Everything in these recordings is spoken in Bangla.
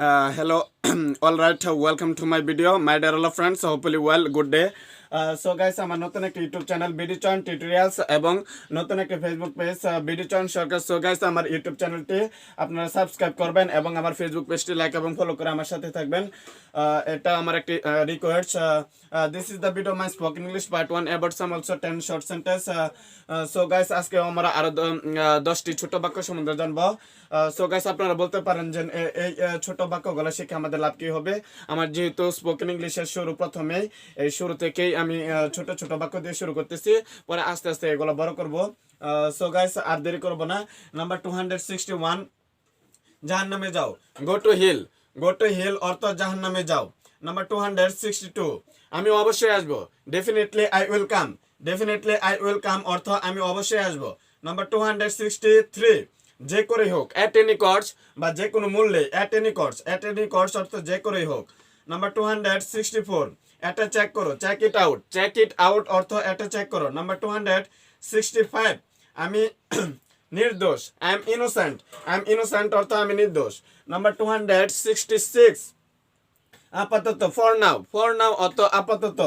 Hello, all right. Welcome to my video, my dear all friends. Hopefully, well, good day. So guys, আমার নতুন একটা ইউটিউব চ্যানেল Video-27 টিউটোরিয়ালস এবং নতুন একটা Facebook page Video-27 Sarkar. So guys, আমার ইউটিউব চ্যানেলটি আপনারা সাবস্ক্রাইব করবেন এবং আমার ফেসবুক পেজটি লাইক এবং ফলো করে আমার সাথে থাকবেন। এটা আমার একটি request. This is the video my spoken English part 1 about some also 10 short sentence. So guys, আজকে আমরা আরো 10টি ছোট বাক্য সম্বন্ধে জানবো। সো গাইস, আপনারা বলতে পারেন যে এই ছোট বাক্যগুলো শিখে আমাদের লাভ কি হবে। আমার যেহেতু স্পোকেন ইংলিশের শুরু প্রথমেই এই শুরু থেকেই আমি ছোট ছোট বাক্য দিয়ে শুরু করতেছি, পরে আস্তে আস্তে এগুলো বড় করব। সো গাইস, আর দেরি করব না। নাম্বার 261, জাহান্নামে যাও। Go to hell. Go to hell অর্থ জাহান্নামে যাও। নাম্বার 262, আমি অবশ্যই আসবো। Definitely I will come. Definitely I will come অর্থ আমি অবশ্যই আসবো। নাম্বার 263, যে করেই হোক। অ্যাট এনি কস্ট বা যে কোনো মূল্যে। At any cost. At any cost অর্থ যে করেই হোক। নাম্বার 264, এটা চেক করো। Check it out. Check it out অর্থ এটা চেক করো। নাম্বার 265, আমি নির্দোষ। I am innocent. I am innocent অর্থ আমি নির্দোষ। নাম্বার 266, আপাতত। For now. ফর নাও অর্থ আপাতত।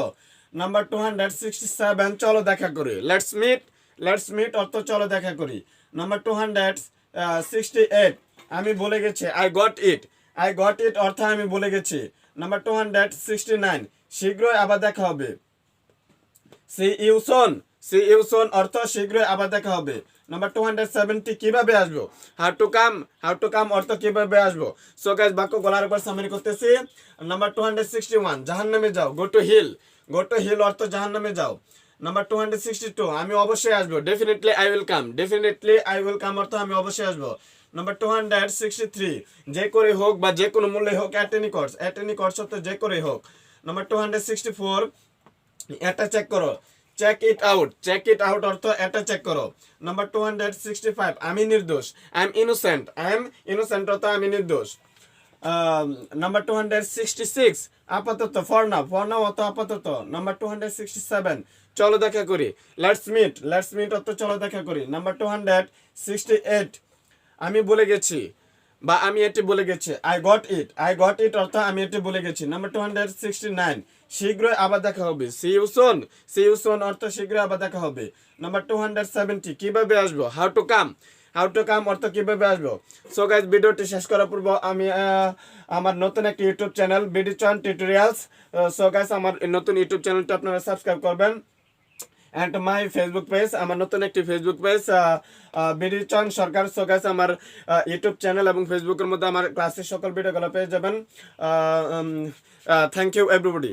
নাম্বার 267, চলো দেখা করি। Let's meet. লেটস মিট অর্থ চলো দেখা করি। নাম্বার 268, আমি বলে গেছি। I got it. I got it অর্থ আমি বলে গেছি। নাম্বার 269, শীঘ্রই আবার দেখা হবে। See you soon. See you soon অর্থ শীঘ্রই আবার দেখা হবে। নাম্বার 270, কিভাবে আসবো। How to come. How to come অর্থ কিভাবে আসবো। সো গাইস, বাক্য গলার উপর সামনে করতেছি। নাম্বার 261, জাহান্নামে যাও। Go to hell. Go to hell অর্থ জাহান্নামে যাও। নাম্বার 262, আমি অবশ্যই আসবো। Definitely I will come. Definitely I will come অর্থ আমি অবশ্যই আসবো। নাম্বার 263, যে করে হোক বা যে কোনো মূল্যে হোক। At any cost. At any cost অর্থ যে করে হোক। নাম্বার 264, এটা চেক করো। Check it out. Check it out অর্থ এটা চেক করো। নাম্বার 265, আমি নির্দোষ। I am innocent. I am innocent অর্থ আমি নির্দোষ। নাম্বার 266, আপাতত। For now. ফর নাও অর্থ আপাতত। নাম্বার 267, চলো দেখা করি। Let's meet. লেটস মিট অর্থ চলো দেখা করি। নাম্বার 268, আমি বলে গেছি বা আমি এটি বলে গেছি। I got it. I got it অর্থ আমি এটি বলে গেছি। নাম্বার 269, শীঘ্রই আবার দেখা হবে। See you soon. See you soon অর্থ শীঘ্রই আবার দেখা হবে। নাম্বার 270, কিভাবে আসবো। How to come. How to come অর্থ কিভাবে আসবো। সো গাইস, ভিডিওটি শেষ করার পূর্ব আমি আমার নতুন একটা YouTube channel Video-27 tutorials. So guys, আমার নতুন ইউটিউব চ্যানেলটা আপনারা সাবস্ক্রাইব করবেন। অ্যান্ড মাই ফেসবুক পেজ, আমার নতুন একটি Facebook page Video-27 Sarkar. So guys, আমার ইউটিউব চ্যানেল এবং ফেসবুকের মধ্যে আমার ক্লাসের সকল ভিডিওগুলো পেয়ে যাবেন। Thank you everybody.